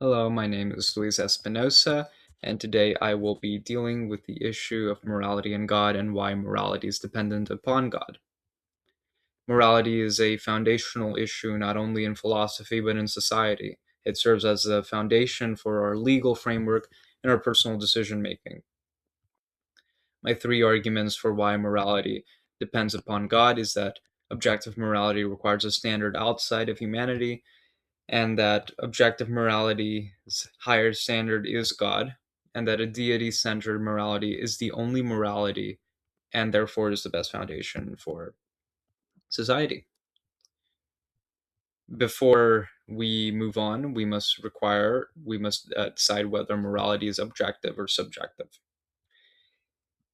Hello, my name is Luis Espinosa, and today I will be dealing with the issue of morality and God and why morality is dependent upon God. Morality is a foundational issue not only in philosophy but in society. It serves as the foundation for our legal framework and our personal decision making. My three arguments for why morality depends upon God is that objective morality requires a standard outside of humanity, and that objective morality's higher standard is God, and that a deity centered morality is the only morality and therefore is the best foundation for society. Before we move on, we must decide whether morality is objective or subjective.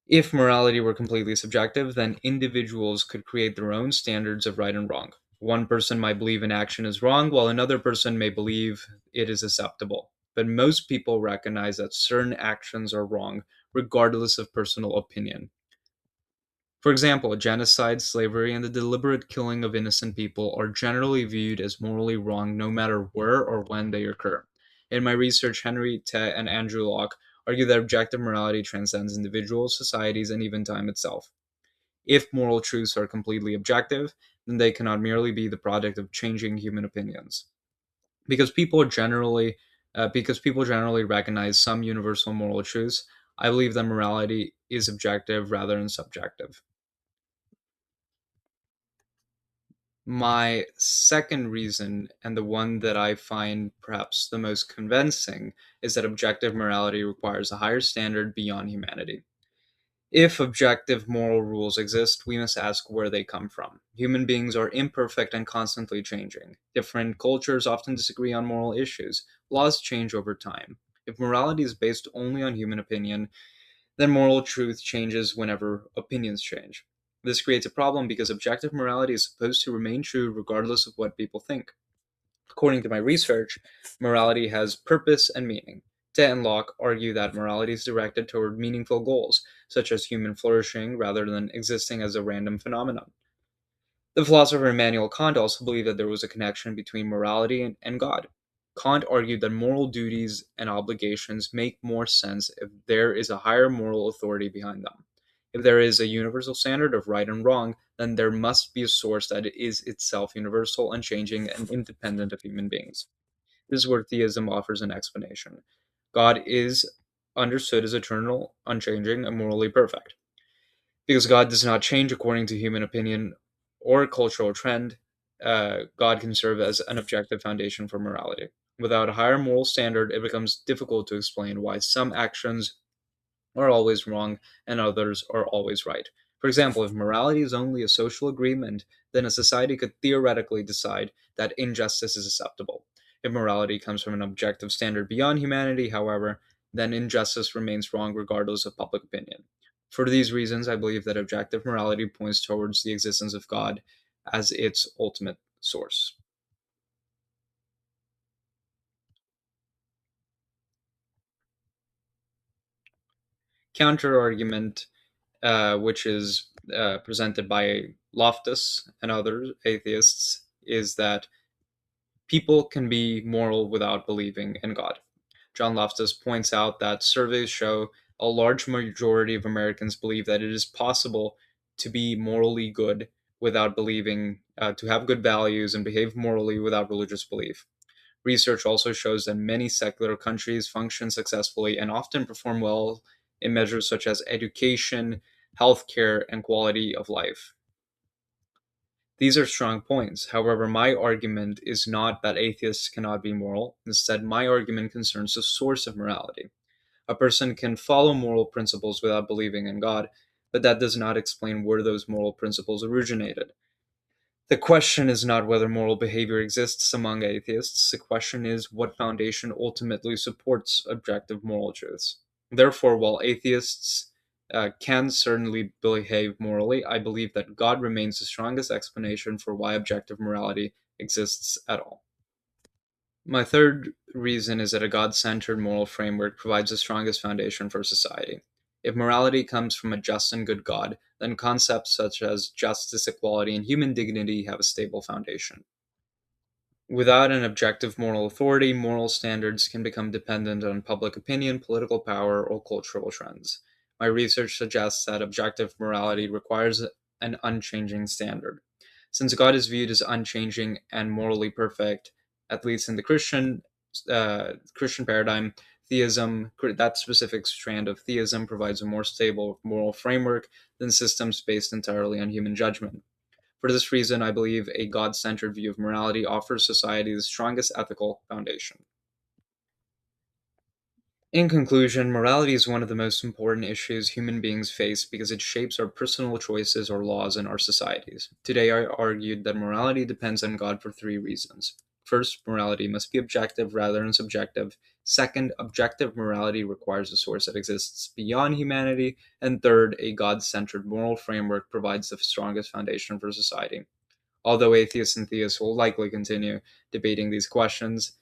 If morality were completely subjective, then individuals could create their own standards of right and wrong. One person might believe an action is wrong, while another person may believe it is acceptable. But most people recognize that certain actions are wrong, regardless of personal opinion. For example, genocide, slavery, and the deliberate killing of innocent people are generally viewed as morally wrong no matter where or when they occur. In my research, Henry Teh and Andrew Locke argue that objective morality transcends individuals, societies, and even time itself. If moral truths are completely objective, then they cannot merely be the product of changing human opinions. Because people generally, because people generally recognize some universal moral truths, I believe that morality is objective rather than subjective. My second reason, and the one that I find perhaps the most convincing, is that objective morality requires a higher standard beyond humanity. If objective moral rules exist, we must ask where they come from. Human beings are imperfect and constantly changing. Different cultures often disagree on moral issues. Laws change over time. If morality is based only on human opinion, then moral truth changes whenever opinions change. This creates a problem because objective morality is supposed to remain true regardless of what people think. According to my research, morality has purpose and meaning. Dent and Locke argue that morality is directed toward meaningful goals, such as human flourishing, rather than existing as a random phenomenon. The philosopher Immanuel Kant also believed that there was a connection between morality and God. Kant argued that moral duties and obligations make more sense if there is a higher moral authority behind them. If there is a universal standard of right and wrong, then there must be a source that is itself universal, unchanging, and independent of human beings. This is where theism offers an explanation. God is understood as eternal, unchanging, and morally perfect. Because God does not change according to human opinion or cultural trend, God can serve as an objective foundation for morality. Without a higher moral standard, it becomes difficult to explain why some actions are always wrong and others are always right. For example, if morality is only a social agreement, then a society could theoretically decide that injustice is acceptable. If morality comes from an objective standard beyond humanity, however, then injustice remains wrong regardless of public opinion. For these reasons, I believe that objective morality points towards the existence of God as its ultimate source. Counter argument, which is presented by Loftus and other atheists, is that people can be moral without believing in God. John Loftus points out that surveys show a large majority of Americans believe that it is possible to be morally good without believing, to have good values and behave morally without religious belief. Research also shows that many secular countries function successfully and often perform well in measures such as education, healthcare, and quality of life. These are strong points. However, my argument is not that atheists cannot be moral. Instead, my argument concerns the source of morality. A person can follow moral principles without believing in God, but that does not explain where those moral principles originated. The question is not whether moral behavior exists among atheists. The question is what foundation ultimately supports objective moral truths. Therefore, while atheists can certainly behave morally, I believe that God remains the strongest explanation for why objective morality exists at all. My third reason is that a God centered moral framework provides the strongest foundation for society. If morality comes from a just and good God, then concepts such as justice, equality, and human dignity have a stable foundation. Without an objective moral authority, moral standards can become dependent on public opinion, political power, or cultural trends. My research suggests that objective morality requires an unchanging standard. Since God is viewed as unchanging and morally perfect, at least in the Christian paradigm, theism, that specific strand of theism, provides a more stable moral framework than systems based entirely on human judgment. For this reason, I believe a God centered view of morality offers society the strongest ethical foundation. In conclusion, morality is one of the most important issues human beings face because it shapes our personal choices or laws in our societies. Today, I argued that morality depends on God for three reasons. First, morality must be objective rather than subjective. Second, objective morality requires a source that exists beyond humanity. And third, a God centered moral framework provides the strongest foundation for society. Although atheists and theists will likely continue debating these questions,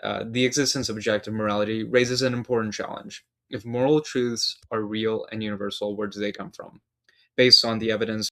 the existence of objective morality raises an important challenge. If moral truths are real and universal, where do they come from? Based on the evidence